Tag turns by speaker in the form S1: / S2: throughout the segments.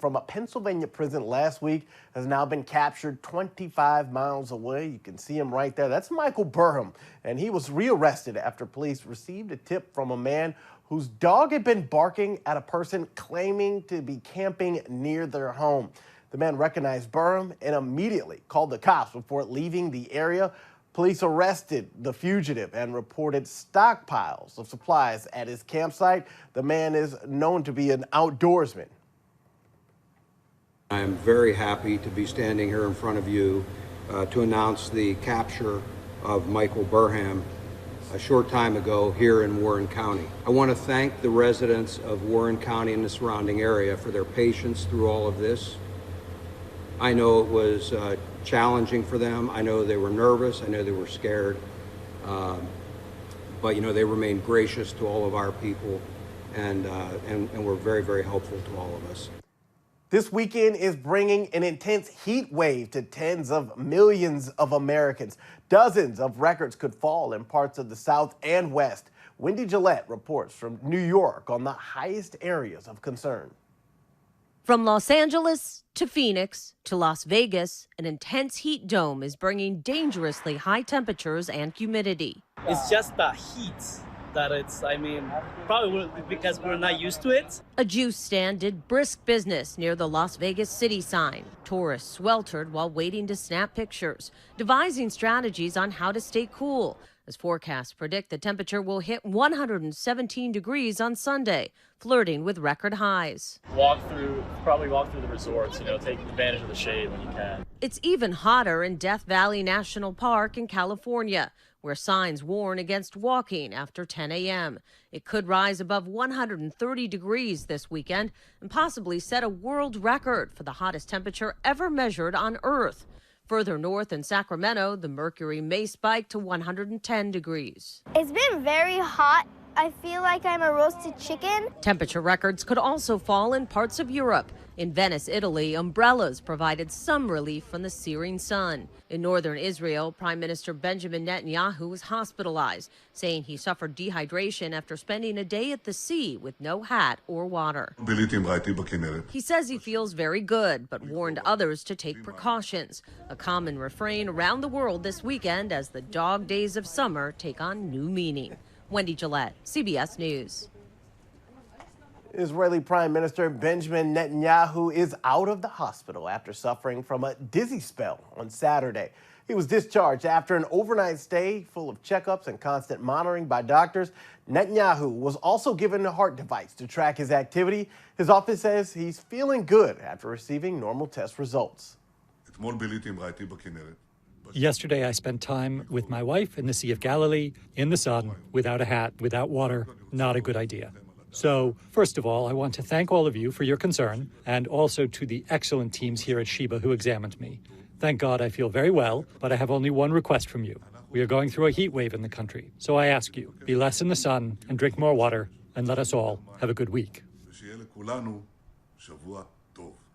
S1: from a Pennsylvania prison last week has now been captured 25 miles away. You can see him right there. That's Michael Burham, and he was rearrested after police received a tip from a man whose dog had been barking at a person claiming to be camping near their home. The man recognized Burham and immediately called the cops before leaving the area. Police arrested the fugitive and reported stockpiles of supplies at his campsite. The man is known to be an outdoorsman.
S2: I am very happy to be standing here in front of you to announce the capture of Michael Burham a short time ago here in Warren County. I want to thank the residents of Warren County and the surrounding area for their patience through all of this. I know it was challenging for them. I know they were nervous. I know they were scared. But, they remained gracious to all of our people and were very, very helpful to all of us.
S1: This weekend is bringing an intense heat wave to tens of millions of Americans. Dozens of records could fall in parts of the South and West. Wendy Gillette reports from New York on the highest areas of concern.
S3: From Los Angeles to Phoenix to Las Vegas, an intense heat dome is bringing dangerously high temperatures and humidity.
S4: It's just the heat that probably because we're not used to it.
S3: A juice stand did brisk business near the Las Vegas city sign. Tourists sweltered while waiting to snap pictures, devising strategies on how to stay cool, as forecasts predict the temperature will hit 117 degrees on Sunday, flirting with record highs.
S5: Probably walk through the resorts, take advantage of the shade when you can.
S3: It's even hotter in Death Valley National Park in California, where signs warn against walking after 10 a.m. It could rise above 130 degrees this weekend and possibly set a world record for the hottest temperature ever measured on Earth. Further north in Sacramento, the mercury may spike to 110 degrees.
S6: It's been very hot. I feel like I'm a roasted chicken.
S3: Temperature records could also fall in parts of Europe. In Venice, Italy, umbrellas provided some relief from the searing sun. In northern Israel, Prime Minister Benjamin Netanyahu was hospitalized, saying he suffered dehydration after spending a day at the sea with no hat or water. He says he feels very good, but warned others to take precautions. A common refrain around the world this weekend as the dog days of summer take on new meaning. Wendy Gillette, CBS News.
S1: Israeli Prime Minister Benjamin Netanyahu is out of the hospital after suffering from a dizzy spell on Saturday. He was discharged after an overnight stay full of checkups and constant monitoring by doctors. Netanyahu was also given a heart device to track his activity. His office says he's feeling good after receiving normal test results.
S7: Yesterday, I spent time with my wife in the Sea of Galilee, in the sun, without a hat, without water. Not a good idea. So, first of all, I want to thank all of you for your concern, and also to the excellent teams here at Sheba who examined me. Thank God I feel very well, but I have only one request from you. We are going through a heat wave in the country, so I ask you, be less in the sun and drink more water, and let us all have a good week.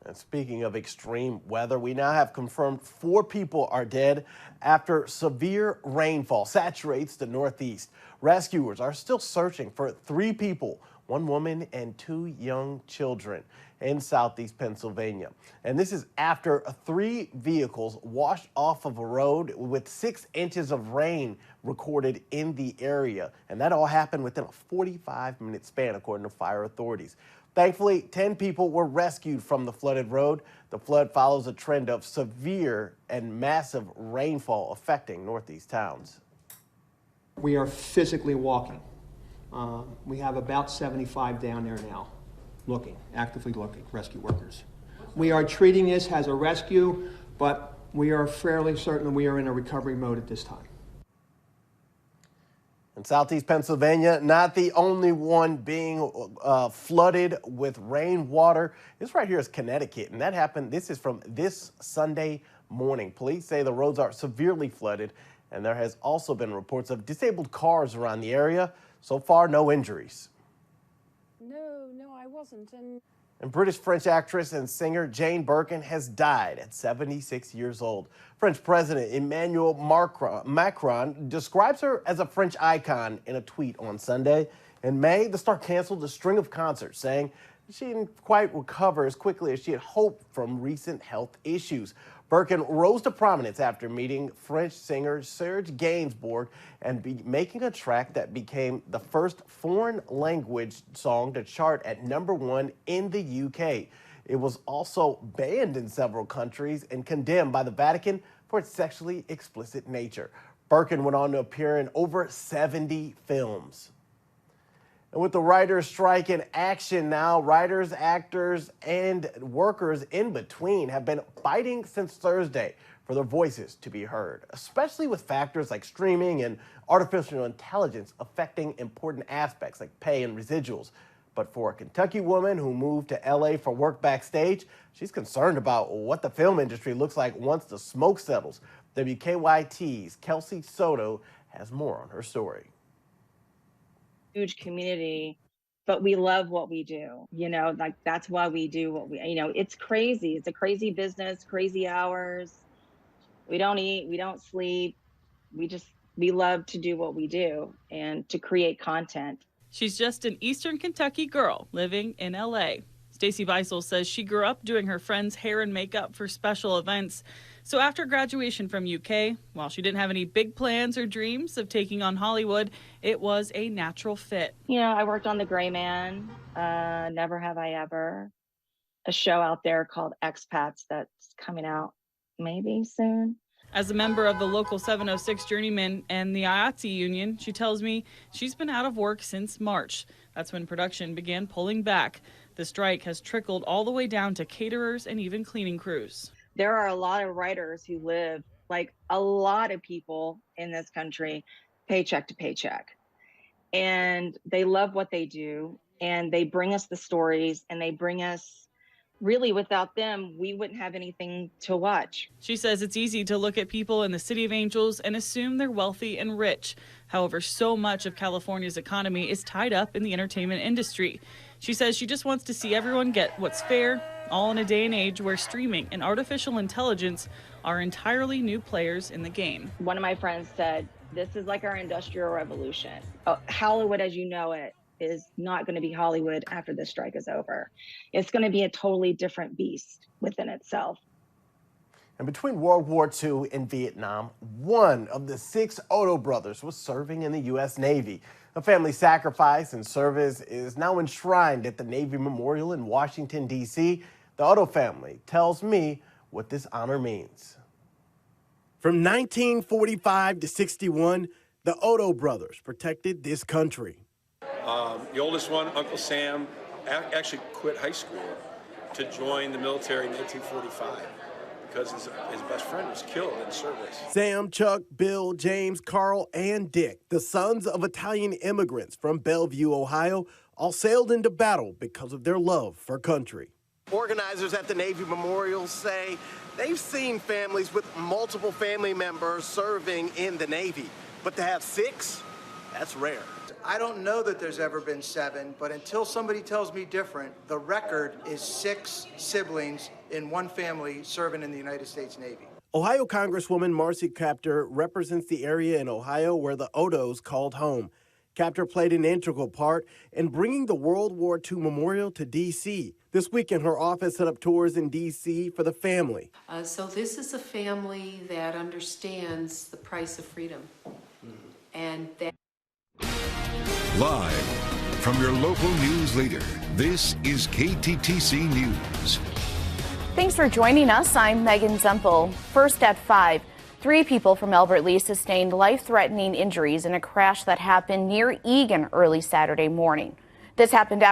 S1: And speaking of extreme weather, we now have confirmed 4 people are dead after severe rainfall saturates the Northeast. Rescuers are still searching for 3 people, 1 woman and 2 young children in Southeast Pennsylvania. And this is after 3 vehicles washed off of a road with 6 inches of rain recorded in the area. And that all happened within a 45-minute span, according to fire authorities. Thankfully, 10 people were rescued from the flooded road. The flood follows a trend of severe and massive rainfall affecting Northeast towns.
S8: We are physically walking. We have about 75 down there now, actively looking, rescue workers. We are treating this as a rescue, but we are fairly certain we are in a recovery mode at this time.
S1: In Southeast Pennsylvania, not the only one being flooded with rainwater. This right here is Connecticut, and that happened, this is from this Sunday morning. Police say the roads are severely flooded, and there has also been reports of disabled cars around the area. So far, no injuries.
S9: No, I wasn't.
S1: And British-French actress and singer Jane Birkin has died at 76 years old. French President Emmanuel Macron describes her as a French icon in a tweet on Sunday. In May, the star canceled a string of concerts, saying She didn't quite recover as quickly as she had hoped from recent health issues. Birkin rose to prominence after meeting French singer Serge Gainsbourg and making a track that became the first foreign language song to chart at #1 in the UK. It was also banned in several countries and condemned by the Vatican for its sexually explicit nature. Birkin went on to appear in over 70 films. And with the writers' strike in action now, writers, actors, and workers in between have been fighting since Thursday for their voices to be heard, especially with factors like streaming and artificial intelligence affecting important aspects like pay and residuals. But for a Kentucky woman who moved to LA for work backstage, she's concerned about what the film industry looks like once the smoke settles. WKYT's Kelsey Soto has more on her story.
S10: Huge community, but we love what we do, like that's why we do what we, it's crazy. It's a crazy business, crazy hours. We don't eat, we don't sleep. We love to do what we do and to create content.
S11: She's just an Eastern Kentucky girl living in LA. Stacey Beisel says she grew up doing her friends' hair and makeup for special events. So after graduation from UK, while she didn't have any big plans or dreams of taking on Hollywood, it was a natural fit.
S10: I worked on The Gray Man, Never Have I Ever, a show out there called Expats that's coming out maybe soon.
S11: As a member of the local 706 Journeymen and the IATSE union, she tells me she's been out of work since March. That's when production began pulling back. The strike has trickled all the way down to caterers and even cleaning crews.
S10: There are a lot of writers who live, like a lot of people in this country, paycheck to paycheck. And they love what they do, and they bring us the stories, and they bring us, really without them, we wouldn't have anything to watch.
S11: She says it's easy to look at people in the City of Angels and assume they're wealthy and rich. However, so much of California's economy is tied up in the entertainment industry. She says she just wants to see everyone get what's fair, all in a day and age where streaming and artificial intelligence are entirely new players in the game.
S10: One of my friends said, this is like our industrial revolution. Hollywood as you know it is not going to be Hollywood after this strike is over. It's going to be a totally different beast within itself.
S1: And between World War II and Vietnam, one of the 6 Odo brothers was serving in the U.S. Navy. A family sacrifice and service is now enshrined at the Navy Memorial in Washington, D.C. The Odo family tells me what this honor means. From 1945 to 61, the Odo brothers protected this country.
S12: The oldest one, Uncle Sam, actually quit high school to join the military in 1945 because his best friend was killed in service.
S1: Sam, Chuck, Bill, James, Carl, and Dick, the sons of Italian immigrants from Bellevue, Ohio, all sailed into battle because of their love for country. Organizers at the Navy Memorial say they've seen families with multiple family members serving in the Navy, but to have 6, that's rare.
S13: I don't know that there's ever been 7, but until somebody tells me different, the record is 6 siblings in one family serving in the United States Navy.
S1: Ohio Congresswoman Marcy Kaptur represents the area in Ohio where the Odos called home. Kaptur played an integral part in bringing the World War II memorial to D.C. This weekend, her office set up tours in D.C. for the family.
S14: So this is a family that understands the price of freedom. And that.
S15: Live from your local news leader, this is KTTC News.
S16: Thanks for joining us. I'm Megan Zempel. First at 5, 3 people from Albert Lea sustained life-threatening injuries in a crash that happened near Eagan early Saturday morning. This happened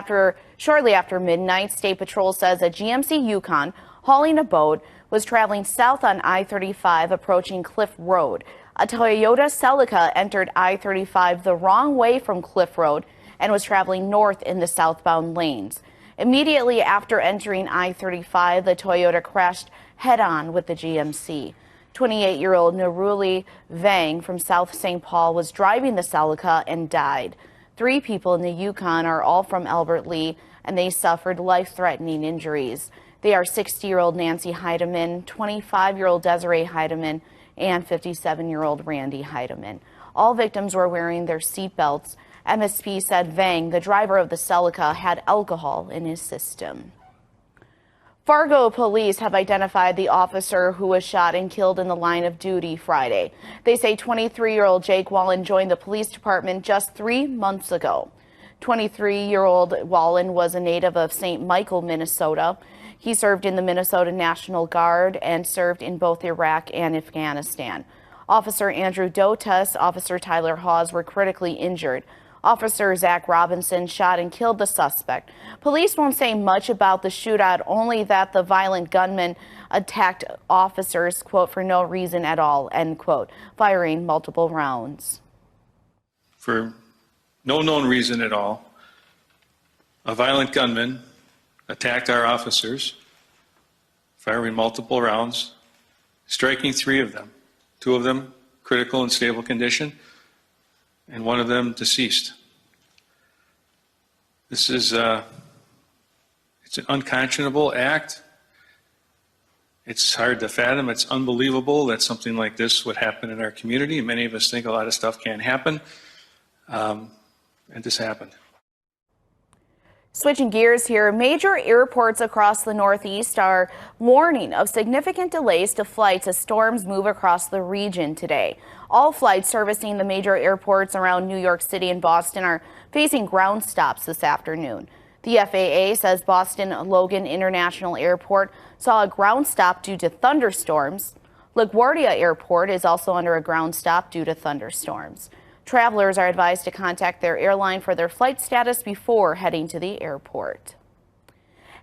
S16: shortly after midnight. State Patrol says a GMC Yukon hauling a boat was traveling south on I-35 approaching Cliff Road. A Toyota Celica entered I-35 the wrong way from Cliff Road and was traveling north in the southbound lanes. Immediately after entering I-35, the Toyota crashed head-on with the GMC. 28-year-old Naruli Vang from South St. Paul was driving the Celica and died. 3 people in the Yukon are all from Albert Lea, and they suffered life-threatening injuries. They are 60-year-old Nancy Heidemann, 25-year-old Desiree Heidemann, and 57-year-old Randy Heidemann. All victims were wearing their seat belts MSP said Vang, the driver of the Celica, had alcohol in his system. Fargo police have identified the officer who was shot and killed in the line of duty Friday. They say 23-year-old Jake Wallen joined the police department just 3 months ago. 23-year-old Wallen was a native of St. Michael, Minnesota. He served in the Minnesota National Guard and served in both Iraq and Afghanistan. Officer Andrew Dotas, Officer Tyler Hawes were critically injured. Officer Zach Robinson shot and killed the suspect. Police won't say much about the shootout, only that the violent gunman attacked officers, quote, for no reason at all, end quote, firing multiple rounds.
S17: For no known reason at all, a violent gunman attacked our officers, firing multiple rounds, striking 3 of them, 2 of them critical and stable condition, and 1 of them deceased. This is it's an unconscionable act. It's hard to fathom. It's unbelievable that something like this would happen in our community. Many of us think a lot of stuff can't happen, and this happened.
S16: Switching gears here, major airports across the Northeast are warning of significant delays to flights as storms move across the region today. All flights servicing the major airports around New York City and Boston are facing ground stops this afternoon. The FAA says Boston Logan International Airport saw a ground stop due to thunderstorms. LaGuardia Airport is also under a ground stop due to thunderstorms. Travelers are advised to contact their airline for their flight status before heading to the airport.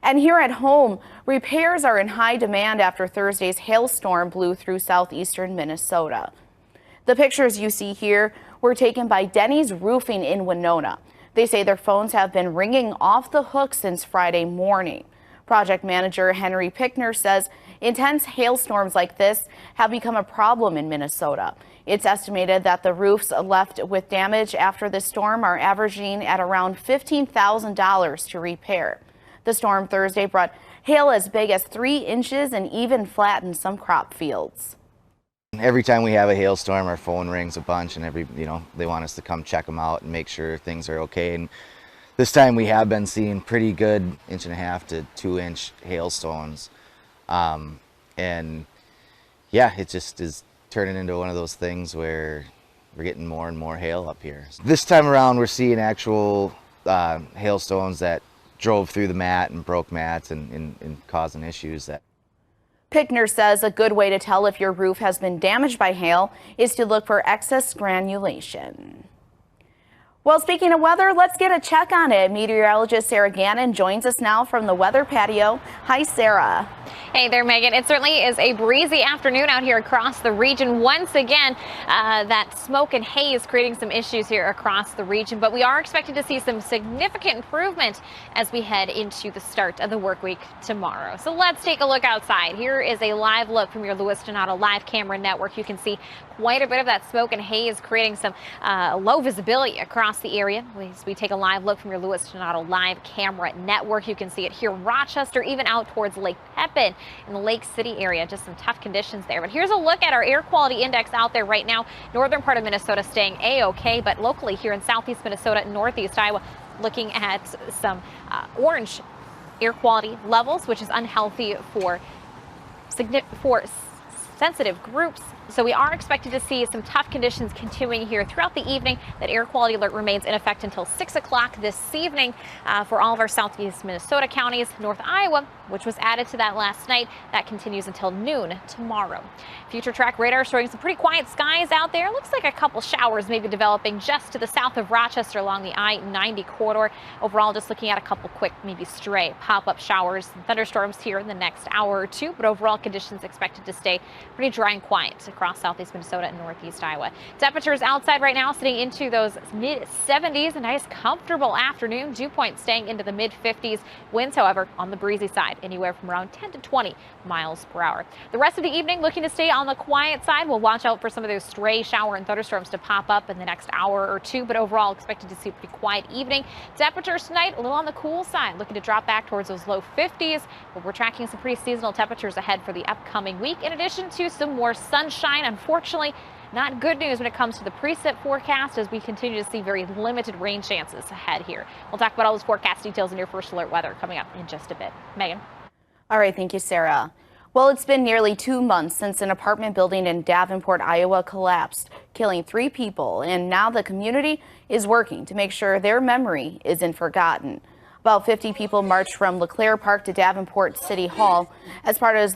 S16: And here at home, repairs are in high demand after Thursday's hailstorm blew through southeastern Minnesota. The pictures you see here were taken by Denny's Roofing in Winona. They say their phones have been ringing off the hook since Friday morning. Project manager Henry Pickner says intense hailstorms like this have become a problem in Minnesota. It's estimated that the roofs left with damage after the storm are averaging at around $15,000 to repair. The storm Thursday brought hail as big as 3 inches and even flattened some crop fields.
S18: Every time we have a hailstorm, our phone rings a bunch, and they want us to come check them out and make sure things are okay. And this time we have been seeing pretty good 1.5 to 2 inch hailstones, and yeah, it just is turning into one of those things where we're getting more and more hail up here. This time around, we're seeing actual hailstones that drove through the mat and broke mats and causing issues.
S16: Pickner says a good way to tell if your roof has been damaged by hail is to look for excess granulation. Well, speaking of weather, let's get a check on it. Meteorologist Sarah Gannon joins us now from the weather patio. Hi, Sarah.
S19: Hey there, Megan. It certainly is a breezy afternoon out here across the region. Once again, that smoke and haze creating some issues here across the region, but we are expecting to see some significant improvement as we head into the start of the work week tomorrow. So let's take a look outside. Here is a live look from your Lewis Donato live camera network. You can see quite a bit of that smoke and haze creating some low visibility across the area. As we take a live look from your Lewis Donato live camera network, you can see it here in Rochester, even out towards Lake Pepin in the Lake City area. Just some tough conditions there. But here's a look at our air quality index out there right now. Northern part of Minnesota staying A-OK, but locally here in southeast Minnesota and northeast Iowa, looking at some orange air quality levels, which is unhealthy for sensitive groups. So we are expected to see some tough conditions continuing here throughout the evening. That air quality alert remains in effect until 6 o'clock this evening for all of our southeast Minnesota counties. North Iowa, which was added to that last night, that continues until noon tomorrow. Future track radar showing some pretty quiet skies out there. Looks like a couple showers maybe developing just to the south of Rochester along the I-90 corridor. Overall, just looking at a couple quick, maybe stray pop-up showers and thunderstorms here in the next hour or two. But overall, conditions expected to stay pretty dry and quiet across southeast Minnesota and northeast Iowa. Temperatures outside right now sitting into those mid-70s. A nice comfortable afternoon. Dew point staying into the mid-50s. Winds, however, on the breezy side, anywhere from around 10 to 20 miles per hour. The rest of the evening looking to stay on the quiet side. We'll watch out for some of those stray shower and thunderstorms to pop up in the next hour or two, but overall expected to see a pretty quiet evening. Temperatures tonight a little on the cool side, looking to drop back towards those low 50s, but we're tracking some pretty seasonal temperatures ahead for the upcoming week, in addition to some more sunshine. Unfortunately, Not good news when it comes to the precip forecast, as we continue to see very limited rain chances ahead here. We'll talk about all those forecast details in your First Alert weather coming up in just a bit. Megan.
S16: All right, thank you, Sarah. Well, it's been nearly 2 months since an apartment building in Davenport, Iowa collapsed, killing 3 people, and now the community is working to make sure their memory isn't forgotten. About 50 people marched from LeClaire Park to Davenport City Hall as part of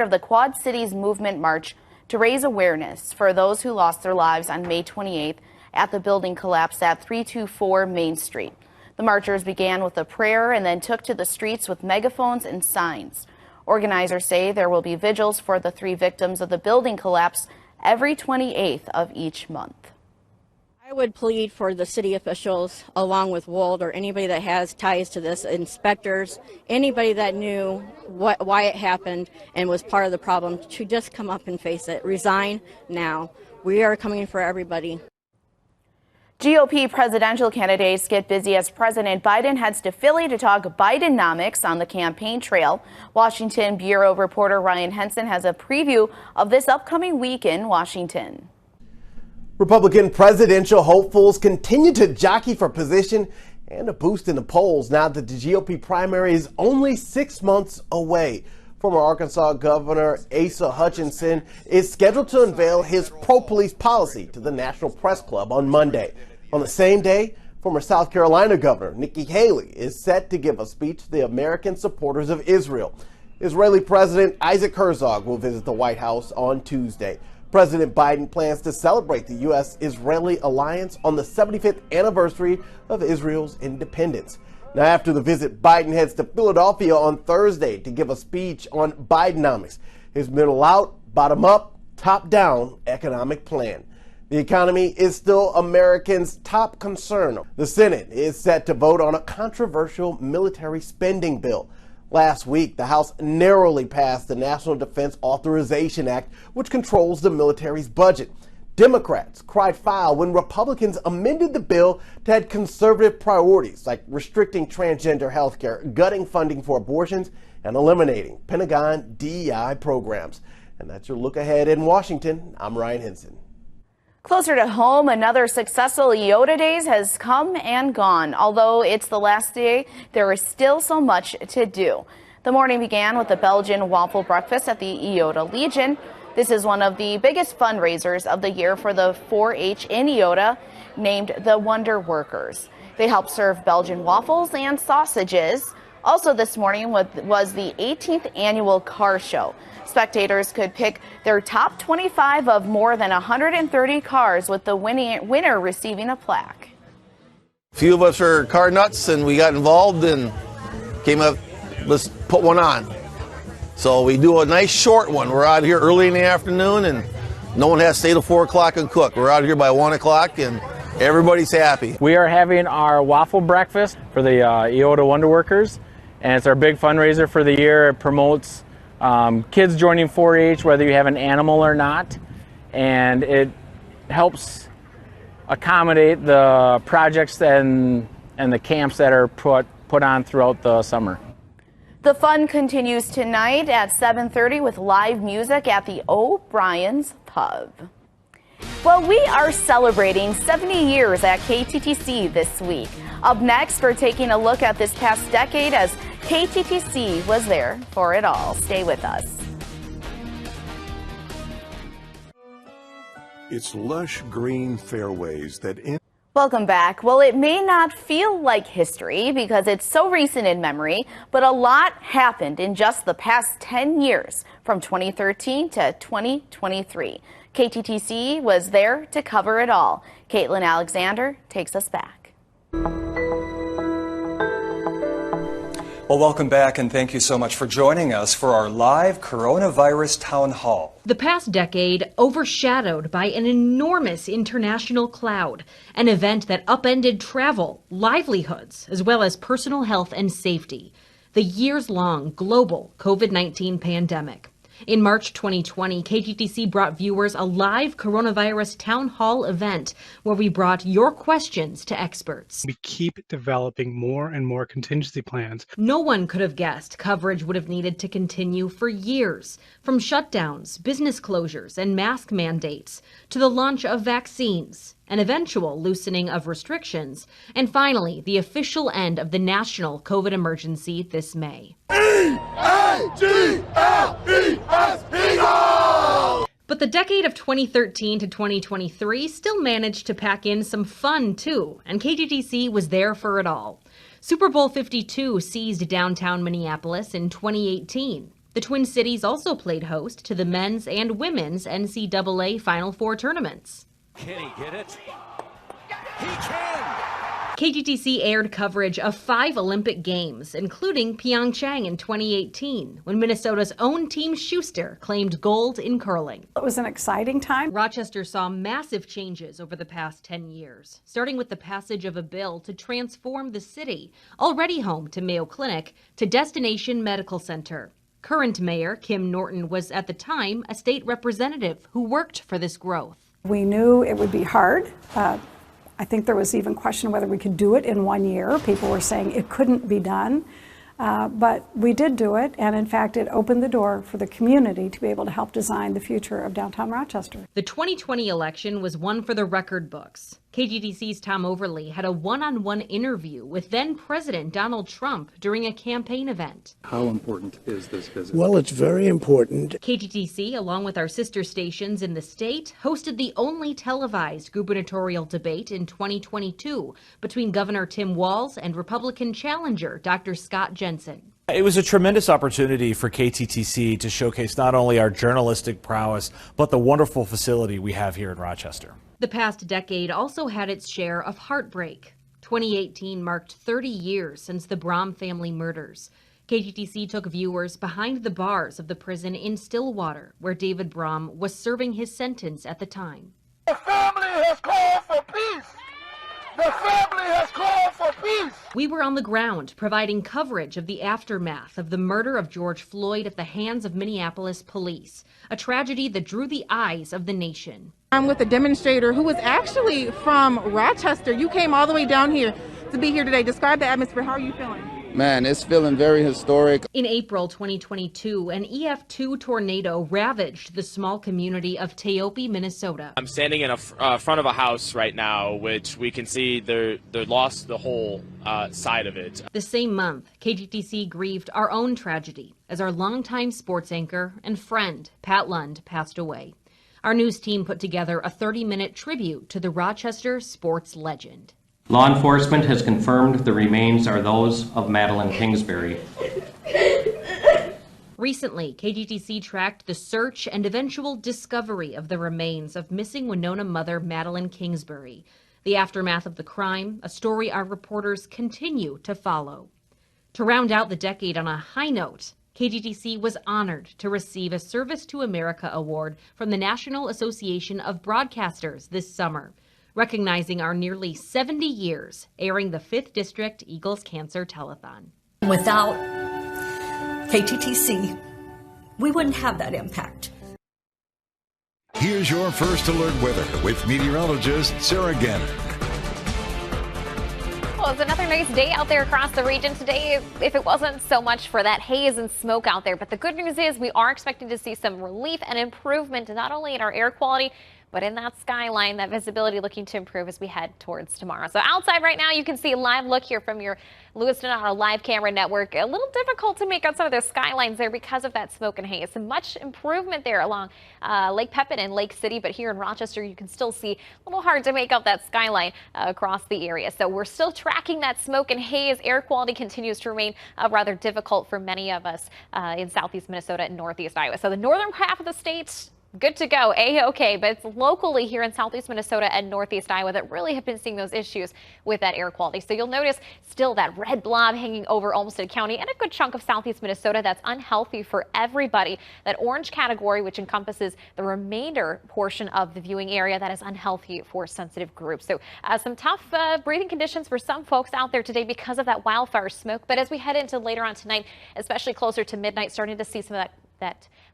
S16: the Quad Cities Movement March to raise awareness for those who lost their lives on May 28th at the building collapse at 324 Main Street. The marchers began with a prayer and then took to the streets with megaphones and signs. Organizers say there will be vigils for the 3 victims of the building collapse every 28th of each month.
S20: I would plead for the city officials, along with Wold or anybody that has ties to this, inspectors, anybody that knew why it happened and was part of the problem, to just come up and face it. Resign now. We are coming for everybody.
S16: GOP presidential candidates get busy as President Biden heads to Philly to talk Bidenomics on the campaign trail. Washington Bureau reporter Ryan Henson has a preview of this upcoming week in Washington.
S1: Republican presidential hopefuls continue to jockey for position and a boost in the polls now that the GOP primary is only 6 months away. Former Arkansas Governor Asa Hutchinson is scheduled to unveil his pro-police policy to the National Press Club on Monday. On the same day, former South Carolina Governor Nikki Haley is set to give a speech to the American supporters of Israel. Israeli President Isaac Herzog will visit the White House on Tuesday. President Biden plans to celebrate the U.S.-Israeli alliance on the 75th anniversary of Israel's independence. Now, after the visit, Biden heads to Philadelphia on Thursday to give a speech on Bidenomics, his middle out, bottom up, top down economic plan. The economy is still Americans' top concern. The Senate is set to vote on a controversial military spending bill. Last week, the House narrowly passed the National Defense Authorization Act, which controls the military's budget. Democrats cried foul when Republicans amended the bill to add conservative priorities like restricting transgender health care, gutting funding for abortions, and eliminating Pentagon DEI programs. And that's your look ahead in Washington. I'm Ryan Henson.
S16: Closer to home, another successful IOTA Days has come and gone. Although it's the last day, there is still so much to do. The morning began with the Belgian waffle breakfast at the IOTA Legion. This is one of the biggest fundraisers of the year for the 4-H in IOTA, named the Wonder Workers. They help serve Belgian waffles and sausages. Also this morning was the 18th annual car show. Spectators could pick their top 25 of more than 130 cars, with the winner receiving a plaque.
S21: A few of us are car nuts, and we got involved and came up, let's put one on. So we do a nice short one. We're out here early in the afternoon, and no one has to stay till 4 o'clock and cook. We're out here by 1 o'clock, and everybody's happy.
S22: We are having our waffle breakfast for the IOTA Wonder Workers, and it's our big fundraiser for the year. It promotes kids joining 4-H, whether you have an animal or not, and it helps accommodate the projects and the camps that are put on throughout the summer.
S16: The fun continues tonight at 7:30 with live music at the O'Brien's Pub. Well, we are celebrating 70 years at KTTC this week. Up next, we're taking a look at this past decade as KTTC was there for it all. Stay with us.
S15: It's lush green fairways that
S16: Welcome back. Well, it may not feel like history because it's so recent in memory, but a lot happened in just the past 10 years, from 2013 to 2023. KTTC was there to cover it all. Caitlin Alexander takes us back.
S23: Well, welcome back, and thank you so much for joining us for our live coronavirus town hall.
S24: The past decade overshadowed by an enormous international cloud, an event that upended travel, livelihoods, as well as personal health and safety. The years-long global COVID-19 pandemic. In March 2020, KTTC brought viewers a live coronavirus town hall event where we brought your questions to experts.
S2: We keep developing more and more contingency plans.
S24: No one could have guessed coverage would have needed to continue for years, from shutdowns, business closures, and mask mandates, to the launch of vaccines, an eventual loosening of restrictions, and finally, the official end of the national COVID emergency this May. But the decade of 2013 to 2023 still managed to pack in some fun, too, and KTTC was there for it all. Super Bowl 52 seized downtown Minneapolis in 2018. The Twin Cities also played host to the men's and women's NCAA Final Four tournaments.
S4: Can he get it? He can!
S24: KTTC aired coverage of 5 Olympic Games, including Pyeongchang in 2018, when Minnesota's own Team Schuster claimed gold in curling.
S9: It was an exciting time.
S24: Rochester saw massive changes over the past 10 years, starting with the passage of a bill to transform the city, already home to Mayo Clinic, to Destination Medical Center. Current mayor Kim Norton was at the time a state representative who worked for this growth.
S9: We knew it would be hard. I think there was even question whether we could do it in 1 year. People were saying it couldn't be done. But we did do it, and in fact, it opened the door for the community to be able to help design the future of downtown Rochester.
S24: The 2020 election was one for the record books. KTTC's Tom Overly had a one-on-one interview with then-President Donald Trump during a campaign event.
S5: How important is this visit?
S6: Well, it's very important.
S24: KTTC, along with our sister stations in the state, hosted the only televised gubernatorial debate in 2022 between Governor Tim Walz and Republican challenger Dr. Scott Jensen.
S25: It was a tremendous opportunity for KTTC to showcase not only our journalistic prowess, but the wonderful facility we have here in Rochester.
S24: The past decade also had its share of heartbreak. 2018 marked 30 years since the Brom family murders. KTTC took viewers behind the bars of the prison in Stillwater, where David Brom was serving his sentence at the time.
S26: The family has called for peace! The family has called for peace!
S24: We were on the ground providing coverage of the aftermath of the murder of George Floyd at the hands of Minneapolis police, a tragedy that drew the eyes of the nation.
S27: I'm with a demonstrator who was actually from Rochester. You came all the way down here to be here today. Describe the atmosphere. How are you feeling?
S28: Man, it's feeling very historic.
S24: In April 2022, an EF2 tornado ravaged the small community of Teope, Minnesota.
S29: I'm standing in front of a house right now, which we can see they lost the whole side of it.
S24: The same month, KTTC grieved our own tragedy as our longtime sports anchor and friend, Pat Lund, passed away. Our news team put together a 30-minute tribute to the Rochester sports legend.
S30: Law enforcement has confirmed the remains are those of Madeline Kingsbury.
S24: Recently, KTTC tracked the search and eventual discovery of the remains of missing Winona mother Madeline Kingsbury. The aftermath of the crime, a story our reporters continue to follow. To round out the decade on a high note, KTTC was honored to receive a Service to America Award from the National Association of Broadcasters this summer, recognizing our nearly 70 years airing the 5th District Eagles Cancer Telethon.
S31: Without KTTC, we wouldn't have that impact.
S32: Here's your first alert weather with meteorologist Sarah Gannon.
S19: Well, it's another nice day out there across the region today, if it wasn't so much for that haze and smoke out there. But the good news is we are expecting to see some relief and improvement, not only in our air quality, but in that skyline, that visibility looking to improve as we head towards tomorrow. So outside right now, you can see a live look here from your Lewiston on our live camera network. A little difficult to make out some of those skylines there because of that smoke and haze. So much improvement there along Lake Pepin and Lake City, but here in Rochester, you can still see a little hard to make out that skyline across the area. So we're still tracking that smoke and haze. Air quality continues to remain rather difficult for many of us in southeast Minnesota and northeast Iowa. So the northern half of the state, good to go, A-OK, but it's locally here in southeast Minnesota and northeast Iowa that really have been seeing those issues with that air quality. So you'll notice still that red blob hanging over Olmsted County and a good chunk of southeast Minnesota that's unhealthy for everybody. That orange category, which encompasses the remainder portion of the viewing area, that is unhealthy for sensitive groups. So some tough breathing conditions for some folks out there today because of that wildfire smoke. But as we head into later on tonight, especially closer to midnight, starting to see some of that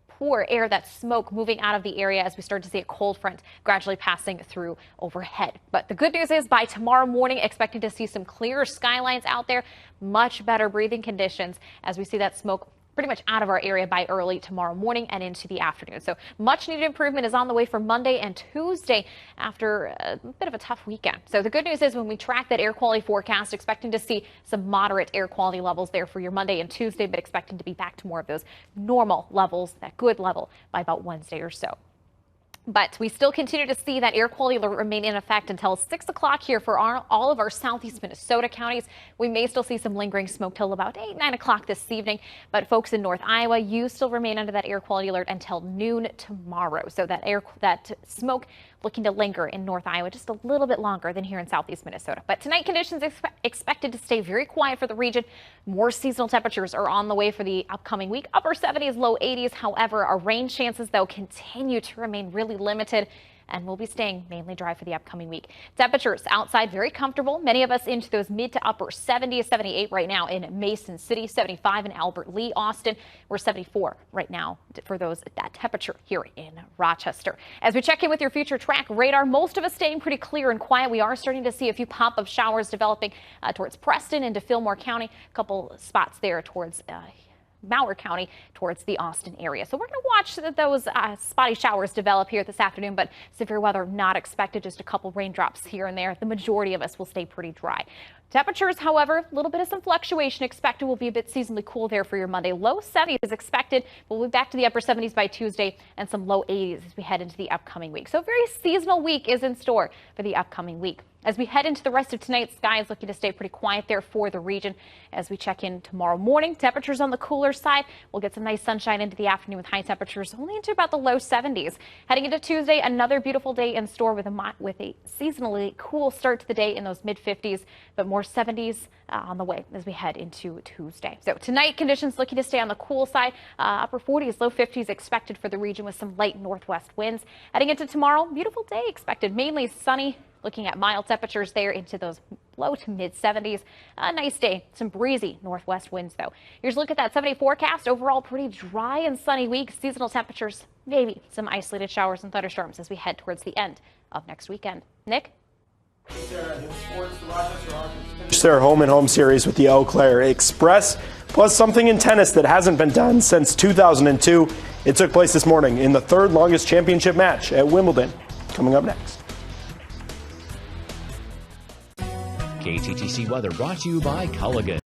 S19: poor air, that smoke moving out of the area as we start to see a cold front gradually passing through overhead. But the good news is by tomorrow morning, expecting to see some clearer skylines out there, much better breathing conditions as we see that smoke pretty much out of our area by early tomorrow morning and into the afternoon. So much needed improvement is on the way for Monday and Tuesday after a bit of a tough weekend. So the good news is when we track that air quality forecast, expecting to see some moderate air quality levels there for your Monday and Tuesday, but expecting to be back to more of those normal levels, that good level by about Wednesday or so. But we still continue to see that air quality alert remain in effect until 6 o'clock here for all of our southeast Minnesota counties. We may still see some lingering smoke till about 8, 9 o'clock this evening. But folks in North Iowa, you still remain under that air quality alert until noon tomorrow. So that smoke looking to linger in North Iowa just a little bit longer than here in southeast Minnesota. But tonight conditions expected to stay very quiet for the region. More seasonal temperatures are on the way for the upcoming week. Upper 70s, low 80s. However, our rain chances, though, continue to remain really limited, and we'll be staying mainly dry for the upcoming week. Temperatures outside very comfortable. Many of us into those mid to upper 70s, 78 right now in Mason City, 75 in Albert Lee, Austin. We're 74 right now for that temperature here in Rochester. As we check in with your future track radar, most of us staying pretty clear and quiet. We are starting to see a few pop-up showers developing towards Preston into Fillmore County. A couple spots there towards Mower County towards the Austin area. So we're going to watch those spotty showers develop here this afternoon, but severe weather not expected, just a couple raindrops here and there. The majority of us will stay pretty dry. Temperatures, however, a little bit of some fluctuation expected. Will be a bit seasonally cool there for your Monday. Low 70s is expected. We'll be back to the upper 70s by Tuesday and some low 80s as we head into the upcoming week. So a very seasonal week is in store for the upcoming week. As we head into the rest of tonight, sky is looking to stay pretty quiet there for the region. As we check in tomorrow morning, temperatures on the cooler side. We'll get some nice sunshine into the afternoon with high temperatures only into about the low 70s. Heading into Tuesday, another beautiful day in store with a seasonally cool start to the day in those mid 50s, but more 70s on the way as we head into Tuesday. So tonight, conditions looking to stay on the cool side. Upper 40s, low 50s expected for the region with some light northwest winds. Heading into tomorrow, beautiful day expected, mainly sunny. Looking at mild temperatures there into those low to mid 70s. A nice day. Some breezy northwest winds, though. Here's a look at that 7-day forecast. Overall, pretty dry and sunny week. Seasonal temperatures, maybe some isolated showers and thunderstorms as we head towards the end of next weekend. Nick?
S3: Their home and home series with the Eau Claire Express, plus something in tennis that hasn't been done since 2002. It took place this morning in the third longest championship match at Wimbledon. Coming up next.
S6: KTTC weather brought to you by Culligan.